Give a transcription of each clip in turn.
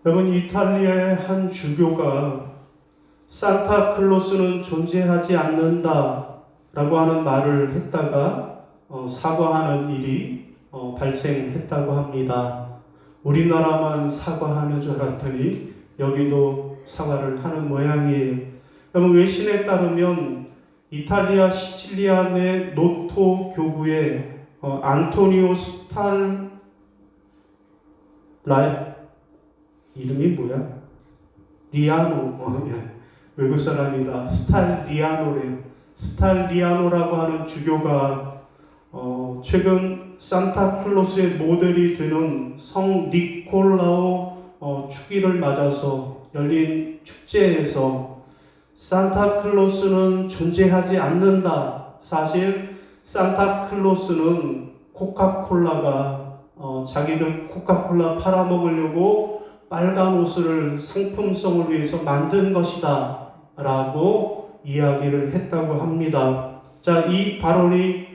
여러분, 이탈리아의 한 주교가 산타클로스는 존재하지 않는다 라고 하는 말을 했다가 사과하는 일이 발생했다고 합니다. 우리나라만 사과하는 줄 알았더니 여기도 사과를 하는 모양이에요. 여러분, 외신에 따르면 이탈리아 시칠리아 내 노토 교구의 안토니오 이름이 뭐야? 리아노, 외국 사람이라 스탈리아노래요. 스탈리아노라고 하는 주교가 최근 산타클로스의 모델이 되는 성 니콜라오 축일을 맞아서 열린 축제에서 산타클로스는 존재하지 않는다. 사실 산타클로스는 코카콜라가 자기들 코카콜라 팔아먹으려고 빨간 옷을 상품성을 위해서 만든 것이다 라고 이야기를 했다고 합니다. 자, 이 발언이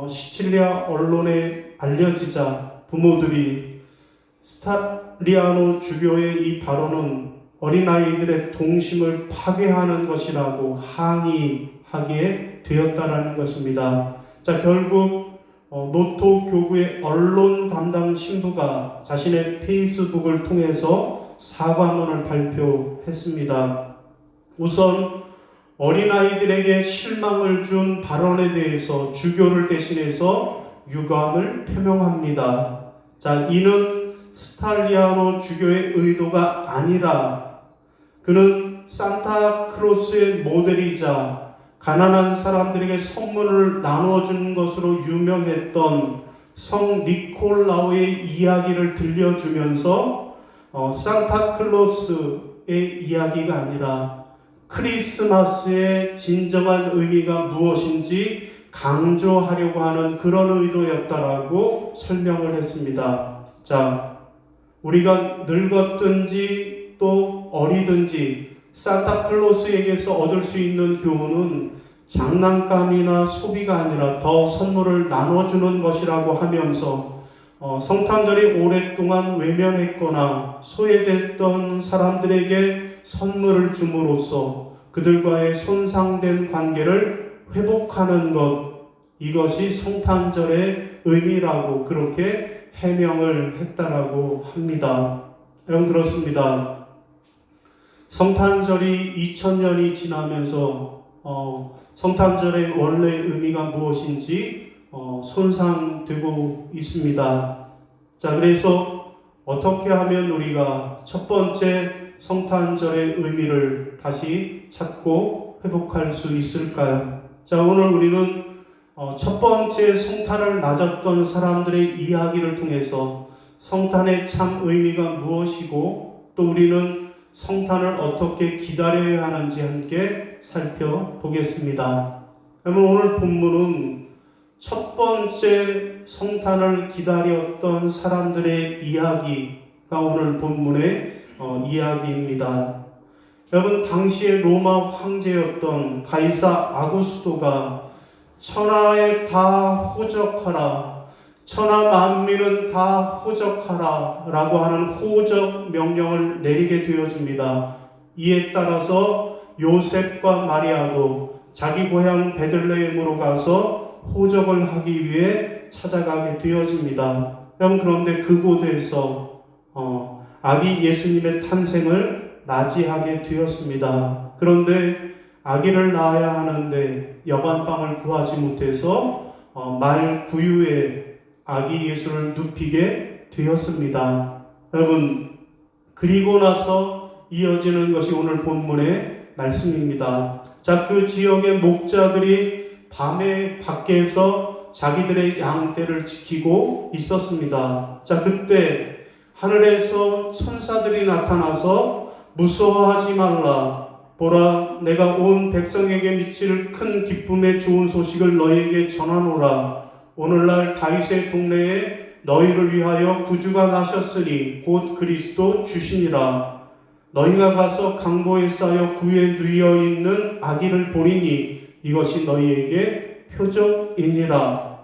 시칠리아 언론에 알려지자 부모들이 스탈리아노 주교의 이 발언은 어린아이들의 동심을 파괴하는 것이라고 항의하게 되었다라는 것입니다. 자, 결국 노토 교구의 언론 담당 신부가 자신의 페이스북을 통해서 사과문을 발표했습니다. 우선 어린아이들에게 실망을 준 발언에 대해서 주교를 대신해서 유감을 표명합니다. 자, 이는 스탈리아노 주교의 의도가 아니라 그는 산타클로스의 모델이자 가난한 사람들에게 선물을 나눠주는 것으로 유명했던 성 니콜라오의 이야기를 들려주면서 산타클로스의 이야기가 아니라 크리스마스의 진정한 의미가 무엇인지 강조하려고 하는 그런 의도였다라고 설명을 했습니다. 자, 우리가 늙었든지 또 어리든지 산타클로스에게서 얻을 수 있는 교훈은 장난감이나 소비가 아니라 더 선물을 나눠주는 것이라고 하면서 성탄절이 오랫동안 외면했거나 소외됐던 사람들에게 선물을 줌으로써 그들과의 손상된 관계를 회복하는 것, 이것이 성탄절의 의미라고 그렇게 해명을 했다라고 합니다. 여러분, 그렇습니다. 성탄절이 2000년이 지나면서 성탄절의 원래 의미가 무엇인지 손상되고 있습니다. 자, 그래서 어떻게 하면 우리가 첫 번째 성탄절의 의미를 다시 찾고 회복할 수 있을까요? 자, 오늘 우리는 첫 번째 성탄을 맞았던 사람들의 이야기를 통해서 성탄의 참 의미가 무엇이고 또 우리는 성탄을 어떻게 기다려야 하는지 함께 살펴보겠습니다. 그러면 오늘 본문은 첫 번째 성탄을 기다렸던 사람들의 이야기가 오늘 본문의 이야기입니다. 여러분, 당시의 로마 황제였던 가이사 아구스토가 천하에 다 호적하라, 천하 만민은 다 호적하라 라고 하는 호적 명령을 내리게 되어집니다. 이에 따라서 요셉과 마리아도 자기 고향 베들레헴으로 가서 호적을 하기 위해 찾아가게 되어집니다. 그런데 그곳에서 아기 예수님의 탄생을 맞이하게 되었습니다. 그런데 아기를 낳아야 하는데 여관방을 구하지 못해서 말 구유에 아기 예수를 눕히게 되었습니다. 여러분, 그리고 나서 이어지는 것이 오늘 본문의 말씀입니다. 자, 그 지역의 목자들이 밤에 밖에서 자기들의 양떼를 지키고 있었습니다. 자, 그때 하늘에서 천사들이 나타나서 무서워하지 말라. 보라, 내가 온 백성에게 미칠 큰 기쁨의 좋은 소식을 너희에게 전하노라. 오늘날 다윗의 동네에 너희를 위하여 구주가 나셨으니 곧 그리스도 주시니라. 너희가 가서 강보에 쌓여 구에 누워 있는 아기를 보리니 이것이 너희에게 표적이니라.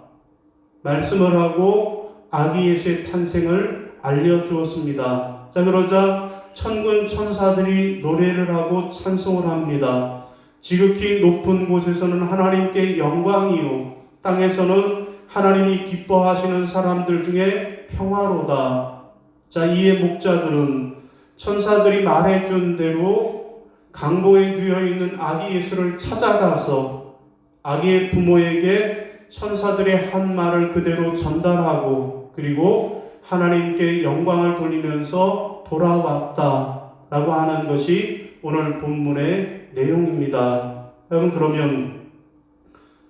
말씀을 하고 아기 예수의 탄생을 알려주었습니다. 자, 그러자 천군 천사들이 노래를 하고 찬송을 합니다. 지극히 높은 곳에서는 하나님께 영광이요, 땅에서는 하나님이 기뻐하시는 사람들 중에 평화로다. 자, 이에 목자들은 천사들이 말해준 대로 강보에 누워있는 아기 예수를 찾아가서 아기의 부모에게 천사들의 한 말을 그대로 전달하고, 그리고 하나님께 영광을 돌리면서 돌아왔다라고 하는 것이 오늘 본문의 내용입니다. 여러분, 그러면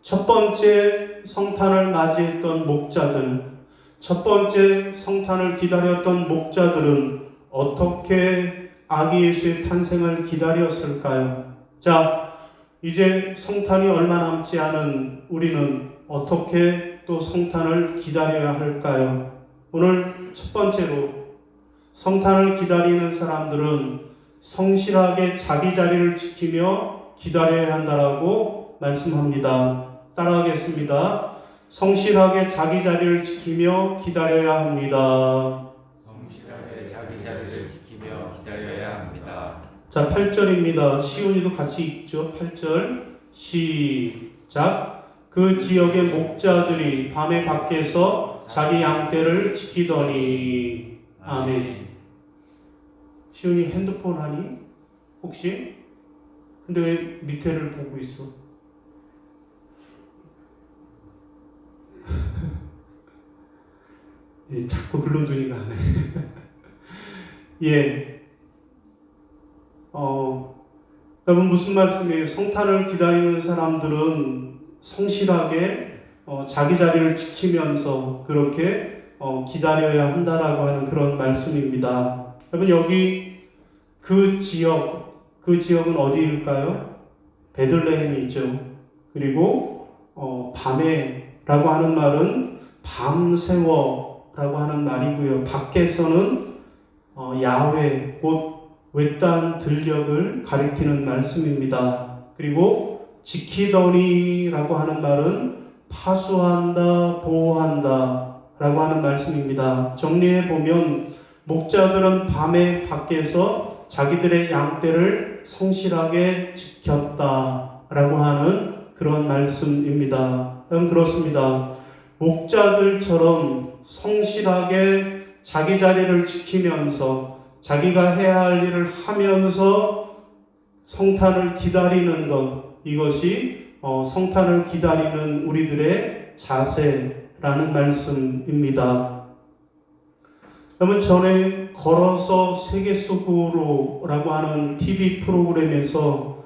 첫 번째 성탄을 맞이했던 목자들, 첫 번째 성탄을 기다렸던 목자들은 어떻게 아기 예수의 탄생을 기다렸을까요? 자, 이제 성탄이 얼마 남지 않은 우리는 어떻게 또 성탄을 기다려야 할까요? 오늘 첫 번째로, 성탄을 기다리는 사람들은 성실하게 자기 자리를 지키며 기다려야 한다라고 말씀합니다. 따라하겠습니다. 성실하게 자기 자리를 지키며 기다려야 합니다. 성실하게 자기 자리를 지키며 기다려야 합니다. 자, 8절입니다. 시온이도 같이 읽죠. 8절 시작. 그 지역의 목자들이 밤에 밖에서 자기 양떼를 지키더니. 아멘. 시온이 핸드폰 하니? 혹시? 근데 왜 밑에를 보고 있어? 예, 자꾸 글로 눈이 가네. 예. 여러분, 무슨 말씀이에요? 성탄을 기다리는 사람들은 성실하게 자기 자리를 지키면서 그렇게 기다려야 한다라고 하는 그런 말씀입니다. 여러분, 여기 그 지역은 어디일까요? 베들레헴이죠. 그리고 밤에라고 하는 말은 밤새워라고 하는 말이고요. 밖에서는 야외, 곧 외딴 들녘을 가리키는 말씀입니다. 그리고 지키더니라고 하는 말은 파수한다, 보호한다 라고 하는 말씀입니다. 정리해 보면 목자들은 밤에 밖에서 자기들의 양떼를 성실하게 지켰다라고 하는 그런 말씀입니다. 그렇습니다. 목자들처럼 성실하게 자기 자리를 지키면서 자기가 해야 할 일을 하면서 성탄을 기다리는 것, 이것이 성탄을 기다리는 우리들의 자세라는 말씀입니다. 여러분, 전에 걸어서 세계 속으로라고 하는 TV 프로그램에서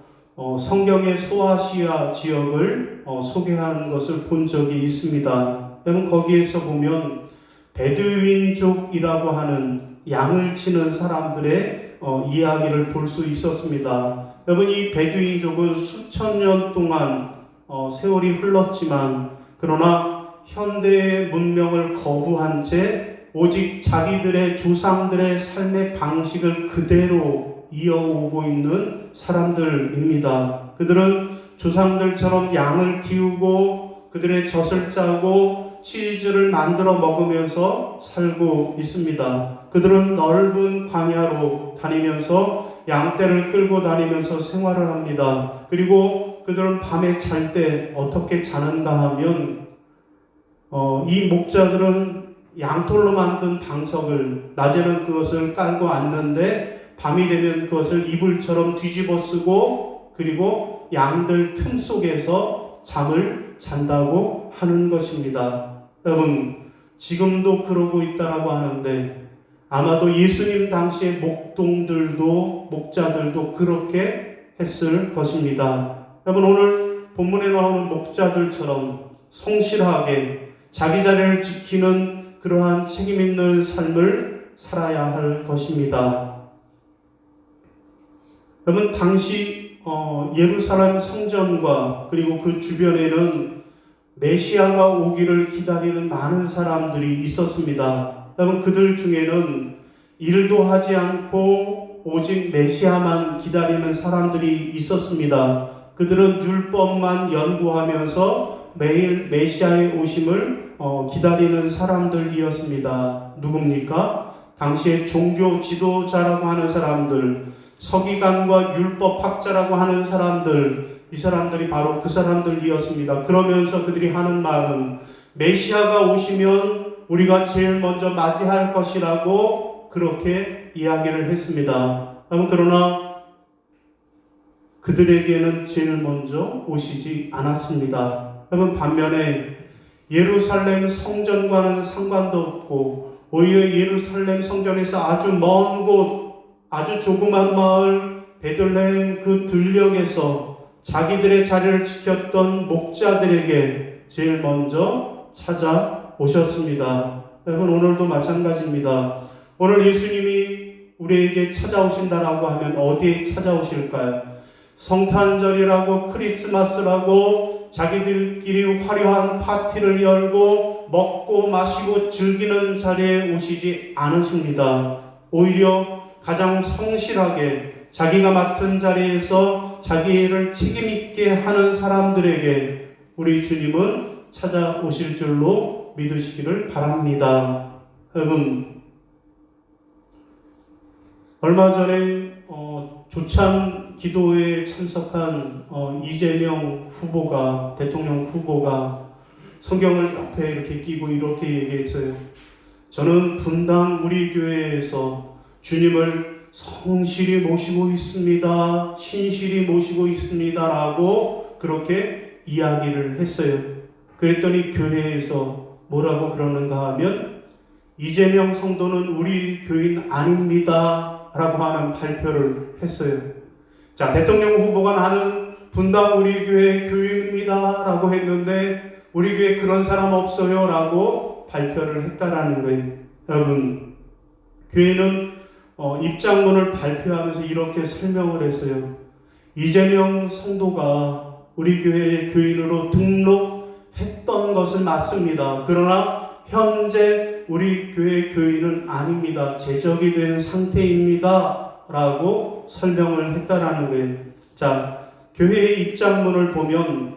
성경의 소아시아 지역을 소개한 것을 본 적이 있습니다. 여러분, 거기에서 보면 베두인족이라고 하는 양을 치는 사람들의 이야기를 볼 수 있었습니다. 여러분, 이 베두인족은 수천 년 동안 세월이 흘렀지만, 그러나 현대의 문명을 거부한 채 오직 자기들의 조상들의 삶의 방식을 그대로 이어오고 있는 사람들입니다. 그들은 조상들처럼 양을 키우고 그들의 젖을 짜고 치즈를 만들어 먹으면서 살고 있습니다. 그들은 넓은 광야로 다니면서 양떼를 끌고 다니면서 생활을 합니다. 그리고 그들은 밤에 잘 때 어떻게 자는가 하면 이 목자들은 양털로 만든 방석을 낮에는 그것을 깔고 앉는데 밤이 되면 그것을 이불처럼 뒤집어 쓰고 그리고 양들 틈 속에서 잠을 잔다고 하는 것입니다. 여러분, 지금도 그러고 있다라고 하는데 아마도 예수님 당시의 목자들도 그렇게 했을 것입니다. 여러분, 오늘 본문에 나오는 목자들처럼 성실하게 자기 자리를 지키는 그러한 책임 있는 삶을 살아야 할 것입니다. 여러분, 당시 예루살렘 성전과 그리고 그 주변에는 메시아가 오기를 기다리는 많은 사람들이 있었습니다. 여러분, 그들 중에는 일도 하지 않고 오직 메시아만 기다리는 사람들이 있었습니다. 그들은 율법만 연구하면서 매일 메시아의 오심을 기다리는 사람들이었습니다. 누굽니까? 당시에 종교 지도자라고 하는 사람들, 서기관과 율법학자라고 하는 사람들, 이 사람들이 바로 그 사람들이었습니다. 그러면서 그들이 하는 말은 메시아가 오시면 우리가 제일 먼저 맞이할 것이라고 그렇게 이야기를 했습니다. 그러나 그들에게는 제일 먼저 오시지 않았습니다. 여러분, 반면에 예루살렘 성전과는 상관도 없고 오히려 예루살렘 성전에서 아주 먼 곳, 아주 조그만 마을 베들레헴 그 들녘에서 자기들의 자리를 지켰던 목자들에게 제일 먼저 찾아오셨습니다. 여러분, 오늘도 마찬가지입니다. 오늘 예수님이 우리에게 찾아오신다라고 하면 어디에 찾아오실까요? 성탄절이라고 크리스마스라고 자기들끼리 화려한 파티를 열고 먹고 마시고 즐기는 자리에 오시지 않으십니다. 오히려 가장 성실하게 자기가 맡은 자리에서 자기 일을 책임있게 하는 사람들에게 우리 주님은 찾아오실 줄로 믿으시기를 바랍니다. 여러분, 얼마 전에 조참 기도회에 참석한 이재명 후보가, 대통령 후보가 성경을 옆에 이렇게 끼고 이렇게 얘기했어요. 저는 분당 우리 교회에서 주님을 성실히 모시고 있습니다. 신실히 모시고 있습니다. 라고 그렇게 이야기를 했어요. 그랬더니 교회에서 뭐라고 그러는가 하면 이재명 성도는 우리 교인 아닙니다. 라고 하는 발표를 했어요. 자, 대통령 후보가 나는 분당 우리 교회 교인입니다. 라고 했는데 우리 교회 그런 사람 없어요. 라고 발표를 했다라는 거예요. 여러분, 교회는 입장문을 발표하면서 이렇게 설명을 했어요. 이재명 성도가 우리 교회의 교인으로 등록했던 것은 맞습니다. 그러나 현재 우리 교회 교인은 아닙니다. 제적이 된 상태입니다. 라고 설명을 했다라는 거예요. 자, 교회의 입장문을 보면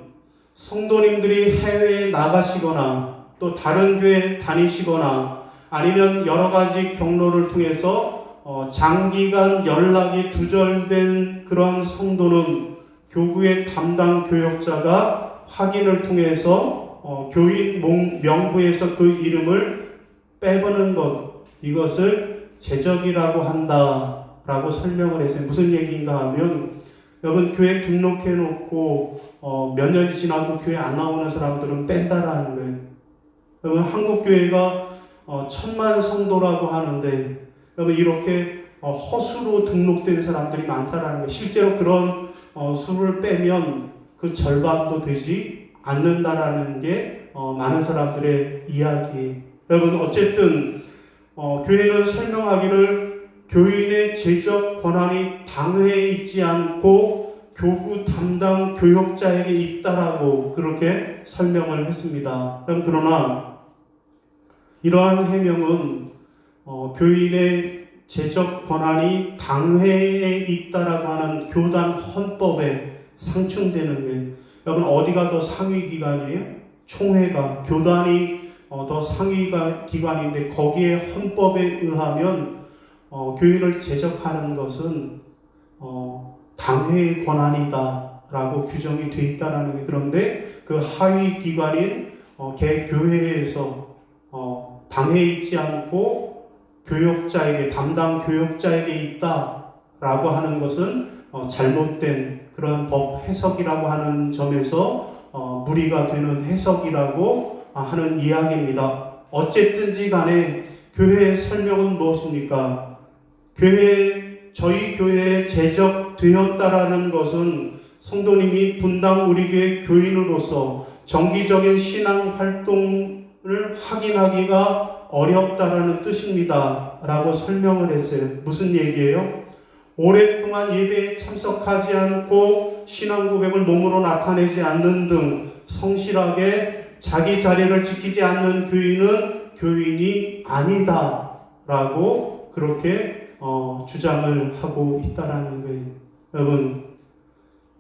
성도님들이 해외에 나가시거나 또 다른 교회 다니시거나 아니면 여러 가지 경로를 통해서 장기간 연락이 두절된 그런 성도는 교구의 담당 교역자가 확인을 통해서 교인 명부에서 그 이름을 빼버는 것, 이것을 제적이라고 한다라고 설명을 했어요. 무슨 얘기인가 하면 여러분, 교회 등록해 놓고 몇 년이 지나도 교회 안 나오는 사람들은 뺀다라는 거예요. 여러분, 한국 교회가 1000만 성도라고 하는데 여러분, 이렇게 허수로 등록된 사람들이 많다라는 거예요. 실제로 그런 수를 빼면 그 절반도 되지 않는다라는 게 많은 사람들의 이야기예요. 여러분, 어쨌든 교회는 설명하기를 교인의 제적 권한이 당회에 있지 않고 교구 담당 교역자에게 있다라고 그렇게 설명을 했습니다. 그러나 이러한 해명은 교인의 제적 권한이 당회에 있다라고 하는 교단 헌법에 상충되는 거예요. 여러분, 어디가 더 상위 기관이에요? 총회가, 교단이 더 상위 기관인데 거기에 헌법에 의하면 교인을 제적하는 것은 당회의 권한이다라고 규정이 되어 있다라는 게, 그런데 그 하위 기관인 교회에서 당회에 있지 않고 교역자에게, 담당 교역자에게 있다라고 하는 것은 잘못된 그런 법 해석이라고 하는 점에서 무리가 되는 해석이라고 하는 이야기입니다. 어쨌든지 간에 교회의 설명은 무엇입니까? 저희 교회에 제적되었다라는 것은 성도님이 분당 우리 교회 교인으로서 정기적인 신앙 활동을 확인하기가 어렵다라는 뜻입니다. 라고 설명을 했어요. 무슨 얘기예요? 오랫동안 예배에 참석하지 않고 신앙 고백을 몸으로 나타내지 않는 등 성실하게 자기 자리를 지키지 않는 교인은 교인이 아니다 라고 그렇게 주장을 하고 있다라는 거예요. 여러분,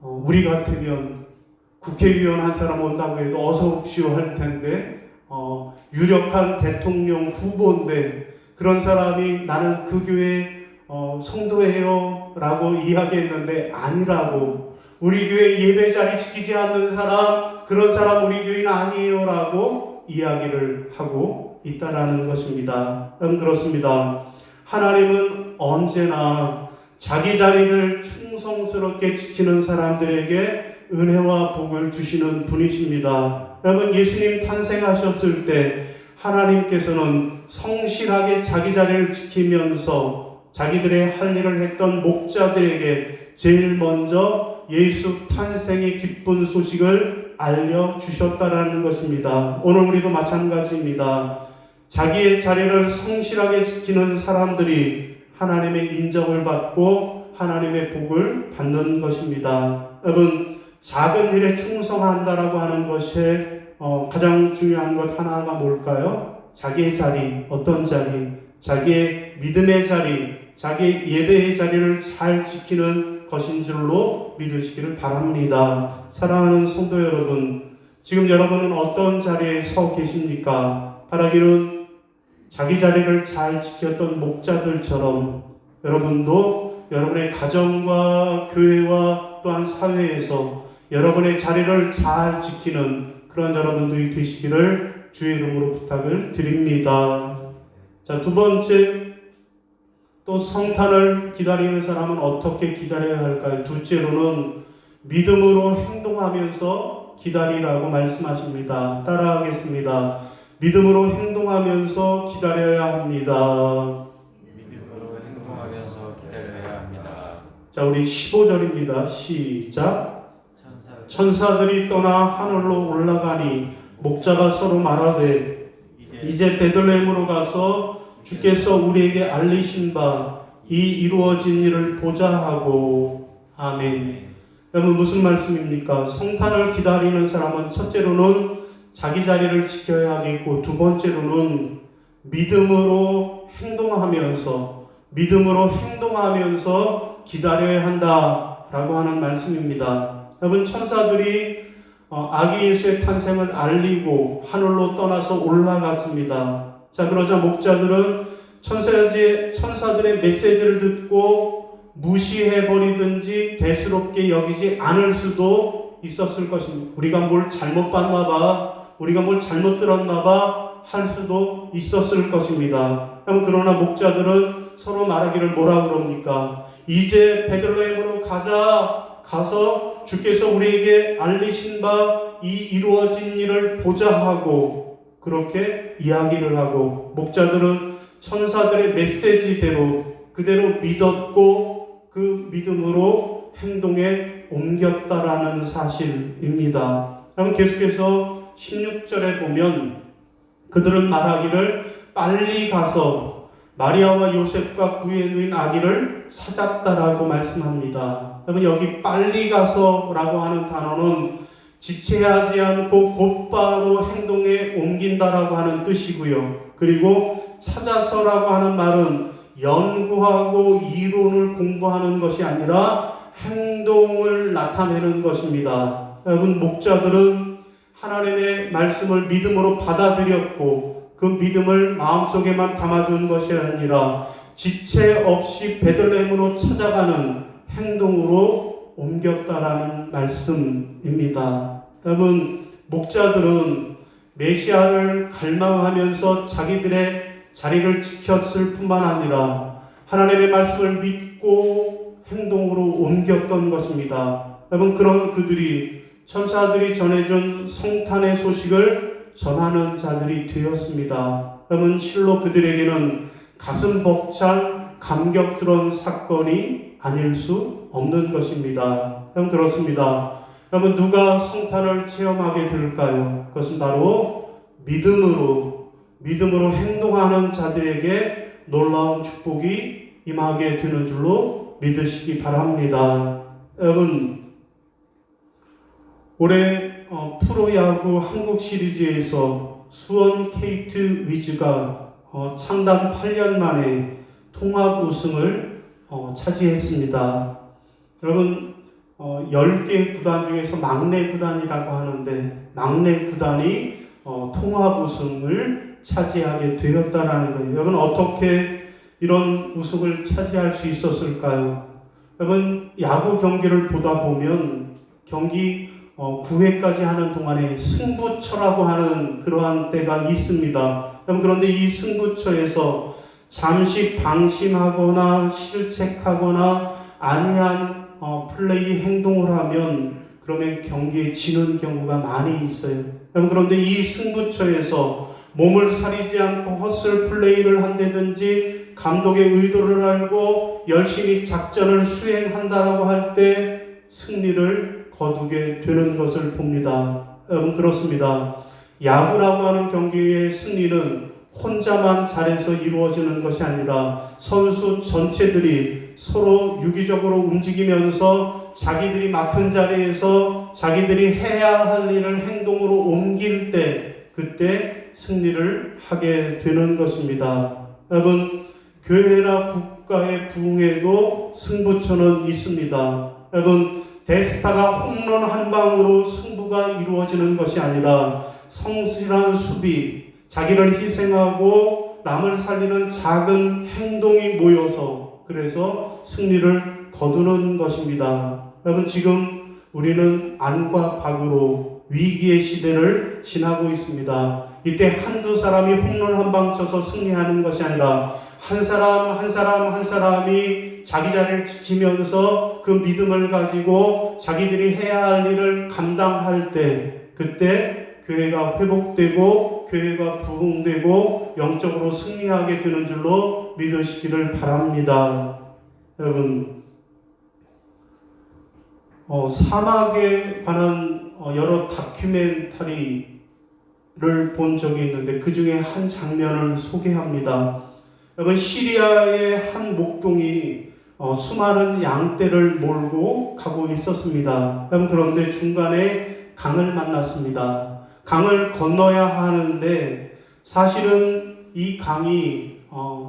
우리 같으면 국회의원 한 사람 온다고 해도 어서 옵시오 할 텐데 유력한 대통령 후보인데 그런 사람이 나는 그 교회 성도예요 라고 이야기했는데 아니라고, 우리 교회 예배 자리 지키지 않는 사람, 그런 사람 우리 교회는 아니에요 라고 이야기를 하고 있다라는 것입니다. 그렇습니다. 하나님은 언제나 자기 자리를 충성스럽게 지키는 사람들에게 은혜와 복을 주시는 분이십니다. 여러분, 예수님 탄생하셨을 때 하나님께서는 성실하게 자기 자리를 지키면서 자기들의 할 일을 했던 목자들에게 제일 먼저 예수 탄생의 기쁜 소식을 알려주셨다라는 것입니다. 오늘 우리도 마찬가지입니다. 자기의 자리를 성실하게 지키는 사람들이 하나님의 인정을 받고 하나님의 복을 받는 것입니다. 여러분, 작은 일에 충성한다라고 하는 것에 가장 중요한 것 하나가 뭘까요? 자기의 자리, 어떤 자리, 자기의 믿음의 자리, 자기의 예배의 자리를 잘 지키는 것인 줄로 믿으시기를 바랍니다. 사랑하는 성도 여러분, 지금 여러분은 어떤 자리에 서 계십니까? 바라기는 자기 자리를 잘 지켰던 목자들처럼 여러분도 여러분의 가정과 교회와 또한 사회에서 여러분의 자리를 잘 지키는 그런 여러분들이 되시기를 주의 이름으로 부탁을 드립니다. 자, 두 번째, 또 성탄을 기다리는 사람은 어떻게 기다려야 할까요? 둘째로는 믿음으로 행동하면서 기다리라고 말씀하십니다. 따라하겠습니다. 믿음으로 행동하면서 기다려야 합니다. 믿음으로 행동하면서 기다려야 합니다. 자, 우리 15절입니다. 시작. 천사들이 떠나 하늘로 올라가니 목자가 서로 말하되 이제 베들레헴으로 가서 주께서 우리에게 알리신 바 이 이루어진 일을 보자 하고. 아멘. 여러분, 무슨 말씀입니까? 성탄을 기다리는 사람은 첫째로는 자기 자리를 지켜야 하겠고, 두 번째로는 믿음으로 행동하면서 기다려야 한다라고 하는 말씀입니다. 여러분, 천사들이 아기 예수의 탄생을 알리고 하늘로 떠나서 올라갔습니다. 자, 그러자 목자들은 천사들의 메시지를 듣고 무시해버리든지 대수롭게 여기지 않을 수도 있었을 것입니다. 우리가 뭘 잘못 봤나 봐, 우리가 뭘 잘못 들었나 봐 할 수도 있었을 것입니다. 그러나 목자들은 서로 말하기를 뭐라 그럽니까? 이제 베들레헴으로 가서 주께서 우리에게 알리신 바 이 이루어진 일을 보자 하고, 그렇게 이야기를 하고, 목자들은 천사들의 메시지대로 그대로 믿었고 그 믿음으로 행동에 옮겼다라는 사실입니다. 그럼 계속해서 16절에 보면 그들은 말하기를 빨리 가서 마리아와 요셉과 구에 누인 아기를 찾았다라고 말씀합니다. 그러면 여기 빨리 가서라고 하는 단어는 지체하지 않고 곧바로 행동에 옮긴다라고 하는 뜻이고요. 그리고 찾아서라고 하는 말은 연구하고 이론을 공부하는 것이 아니라 행동을 나타내는 것입니다. 여러분, 목자들은 하나님의 말씀을 믿음으로 받아들였고 그 믿음을 마음속에만 담아둔 것이 아니라 지체 없이 베들레헴으로 찾아가는 행동으로 옮겼다라는 말씀입니다. 여러분, 목자들은 메시아를 갈망하면서 자기들의 자리를 지켰을 뿐만 아니라 하나님의 말씀을 믿고 행동으로 옮겼던 것입니다. 여러분, 그런 그들이 천사들이 전해준 성탄의 소식을 전하는 자들이 되었습니다. 여러분, 실로 그들에게는 가슴 벅찬 감격스러운 사건이 아닐 수 없는 것입니다. 여러분, 그렇습니다. 여러분, 누가 성탄을 체험하게 될까요? 그것은 바로 믿음으로 행동하는 자들에게 놀라운 축복이 임하게 되는 줄로 믿으시기 바랍니다. 여러분, 올해 프로야구 한국 시리즈에서 수원 KT 위즈가 창단 8년 만에 통합 우승을 차지했습니다. 여러분, 10개 구단 중에서 막내 구단이라고 하는데 막내 구단이 통합 우승을 차지하게 되었다라는 거예요. 여러분 어떻게 이런 우승을 차지할 수 있었을까요? 여러분 야구 경기를 보다 보면 경기 9회까지 하는 동안에 승부처라고 하는 그러한 때가 있습니다. 여러분 그런데 이 승부처에서 잠시 방심하거나 실책하거나 아니한 플레이 행동을 하면 그러면 경기에 지는 경우가 많이 있어요. 여러분 그런데 이 승부처에서 몸을 사리지 않고 헛슬 플레이를 한다든지 감독의 의도를 알고 열심히 작전을 수행한다라고 할 때 승리를 거두게 되는 것을 봅니다. 여러분 그렇습니다. 야구라고 하는 경기의 승리는 혼자만 잘해서 이루어지는 것이 아니라 선수 전체들이 서로 유기적으로 움직이면서 자기들이 맡은 자리에서 자기들이 해야 할 일을 행동으로 옮길 때 그때 승리를 하게 되는 것입니다. 여러분 교회나 국가의 부흥에도 승부처는 있습니다. 여러분 대스타가 홈런 한 방으로 승부가 이루어지는 것이 아니라 성실한 수비, 자기를 희생하고 남을 살리는 작은 행동이 모여서 그래서 승리를 거두는 것입니다. 여러분 지금 우리는 안과 박으로 위기의 시대를 지나고 있습니다. 이때 한두 사람이 홈런 한 방 쳐서 승리하는 것이 아니라 한 사람 한 사람이 자기 자리를 지키면서 그 믿음을 가지고 자기들이 해야 할 일을 감당할 때 그때 교회가 회복되고 교회가 부흥되고 영적으로 승리하게 되는 줄로 믿으시기를 바랍니다. 여러분 사막에 관한 여러 다큐멘터리를 본 적이 있는데 그 중에 한 장면을 소개합니다. 여러분 시리아의 한 목동이 수많은 양떼를 몰고 가고 있었습니다. 여러분 그런데 중간에 강을 만났습니다. 강을 건너야 하는데 사실은 이 강이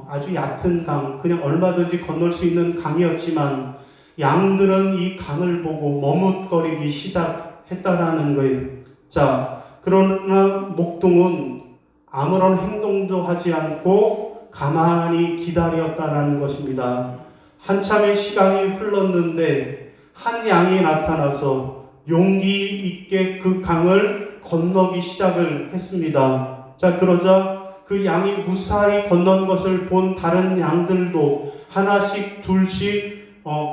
아주 얕은 강, 그냥 얼마든지 건널 수 있는 강이었지만 양들은 이 강을 보고 머뭇거리기 시작했다라는 거예요. 자, 그러나 목동은 아무런 행동도 하지 않고 가만히 기다렸다라는 것입니다. 한참의 시간이 흘렀는데 한 양이 나타나서 용기 있게 그 강을 건너기 시작을 했습니다. 자, 그러자 그 양이 무사히 건넌 것을 본 다른 양들도 하나씩 둘씩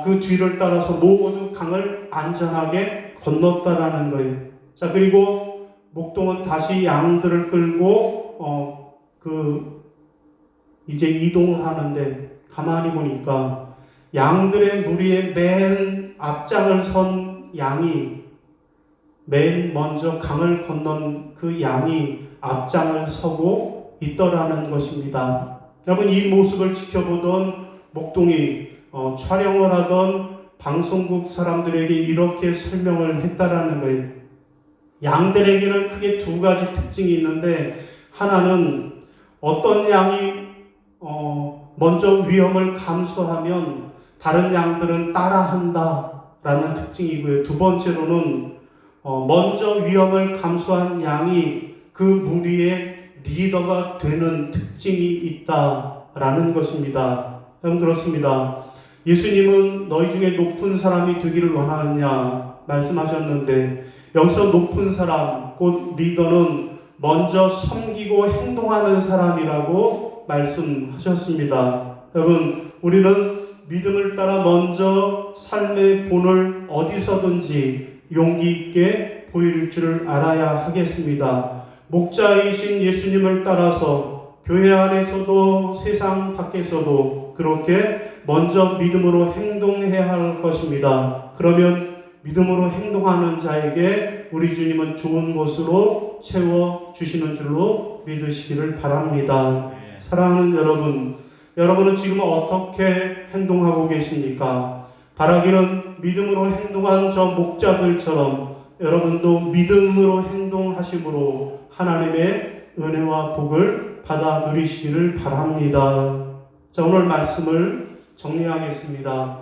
그 뒤를 따라서 모두 강을 안전하게 건넜다라는 거예요. 자, 그리고 목동은 다시 양들을 끌고 이제 이동을 하는데 가만히 보니까 양들의 무리의 맨 앞장을 선 양이 맨 먼저 강을 건넌 그 양이 앞장을 서고 있더라는 것입니다. 여러분 이 모습을 지켜보던 목동이 촬영을 하던 방송국 사람들에게 이렇게 설명을 했다라는 거예요. 양들에게는 크게 두 가지 특징이 있는데 하나는 어떤 양이 먼저 위험을 감수하면 다른 양들은 따라한다 라는 특징이고요. 두 번째로는 먼저 위험을 감수한 양이 그 무리의 리더가 되는 특징이 있다라는 것입니다. 여러분 그렇습니다. 예수님은 너희 중에 높은 사람이 되기를 원하느냐 말씀하셨는데 여기서 높은 사람, 곧 리더는 먼저 섬기고 행동하는 사람이라고 말씀하셨습니다. 여러분 우리는 믿음을 따라 먼저 삶의 본을 어디서든지 용기 있게 보일 줄을 알아야 하겠습니다. 목자이신 예수님을 따라서 교회 안에서도 세상 밖에서도 그렇게 먼저 믿음으로 행동해야 할 것입니다. 그러면 믿음으로 행동하는 자에게 우리 주님은 좋은 것으로 채워주시는 줄로 믿으시기를 바랍니다. 사랑하는 여러분, 여러분은 지금 어떻게 행동하고 계십니까? 바라기는 믿음으로 행동한 저 목자들처럼 여러분도 믿음으로 행동하심으로 하나님의 은혜와 복을 받아 누리시기를 바랍니다. 자, 오늘 말씀을 정리하겠습니다.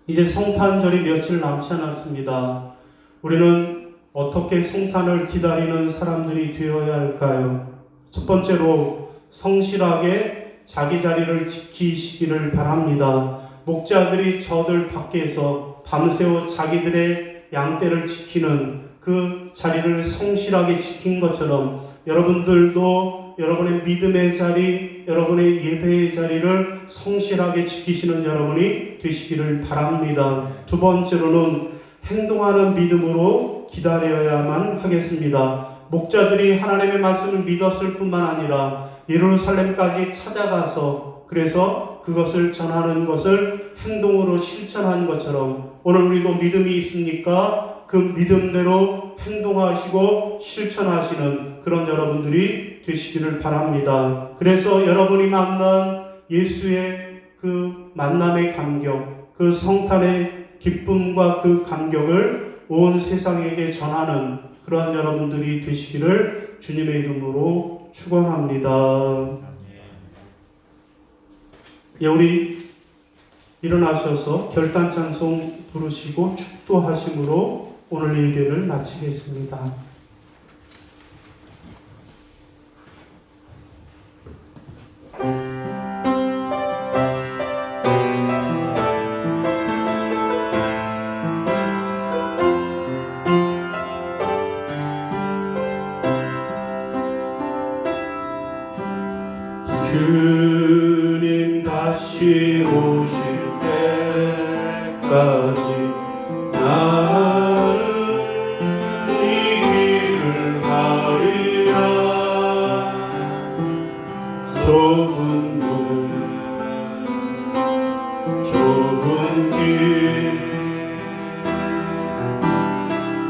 이제 성탄절이 며칠 남지 않았습니다. 우리는 어떻게 성탄을 기다리는 사람들이 되어야 할까요? 첫 번째로 성실하게 자기 자리를 지키시기를 바랍니다. 목자들이 저들 밖에서 밤새워 자기들의 양떼를 지키는 그 자리를 성실하게 지킨 것처럼 여러분들도 여러분의 믿음의 자리, 여러분의 예배의 자리를 성실하게 지키시는 여러분이 되시기를 바랍니다. 두 번째로는 행동하는 믿음으로 기다려야만 하겠습니다. 목자들이 하나님의 말씀을 믿었을 뿐만 아니라 예루살렘까지 찾아가서 그래서 그것을 전하는 것을 행동으로 실천한 것처럼 오늘 우리도 믿음이 있습니까? 그 믿음대로 행동하시고 실천하시는 그런 여러분들이 되시기를 바랍니다. 그래서 여러분이 만난 예수의 그 만남의 감격, 그 성탄의 기쁨과 그 감격을 온 세상에게 전하는 그러한 여러분들이 되시기를 주님의 이름으로 축원합니다. 예, 우리 일어나셔서 결단 찬송 부르시고 축도하심으로 오늘 예배를 마치겠습니다. 주님 다시 오실 때까지 나는 이 길을 가리라. 좁은 길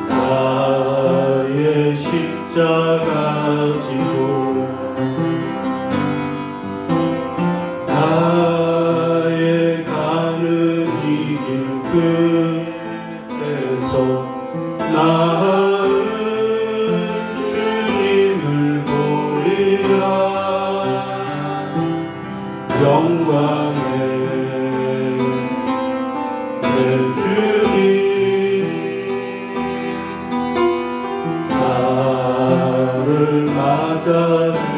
나의 십자가 지고 나의 가는 이 길 끝에서 나는 주님을 보리라. 영광의 내 주님 나를 맞아주시네.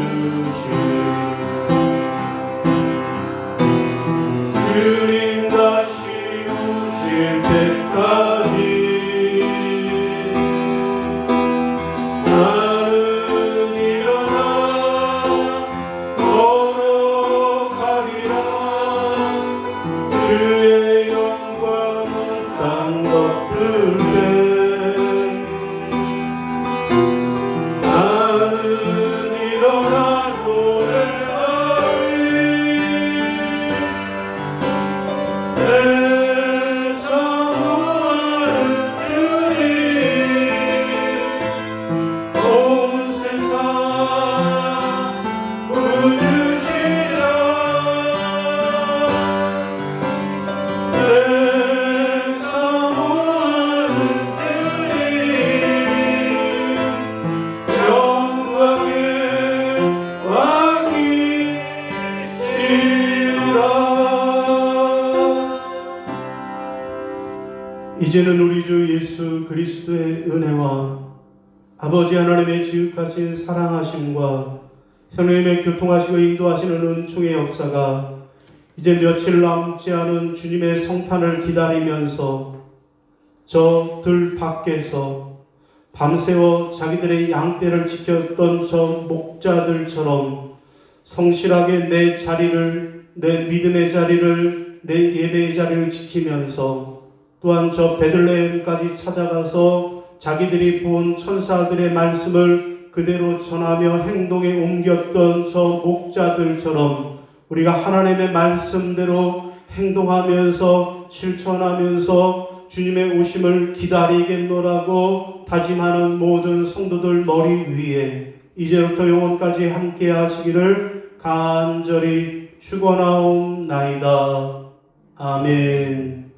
주님 다시 오실 때까지 나는 일어나 걸어가리라. 주의 영광은 땅 덮을 때 나는 일어나 노래하리. 내 사랑하는 주님 온 세상 부르시라. 내 사랑하는 주님 영광의 왕이시라. 이제는 우리 주 예수 그리스도의 은혜와 아버지 하나님의 지극하신 사랑하심과 성령님의 교통하시고 인도하시는 은총의 역사가 이제 며칠 남지 않은 주님의 성탄을 기다리면서 저 들 밖에서 밤새워 자기들의 양떼를 지켰던 저 목자들처럼 성실하게 내 자리를, 내 믿음의 자리를, 내 예배의 자리를 지키면서 또한 저 베들레헴까지 찾아가서 자기들이 본 천사들의 말씀을 그대로 전하며 행동에 옮겼던 저 목자들처럼 우리가 하나님의 말씀대로 행동하면서 실천하면서 주님의 오심을 기다리겠노라고 다짐하는 모든 성도들 머리 위에 이제부터 영원까지 함께 하시기를 간절히 축원하옵나이다. 아멘.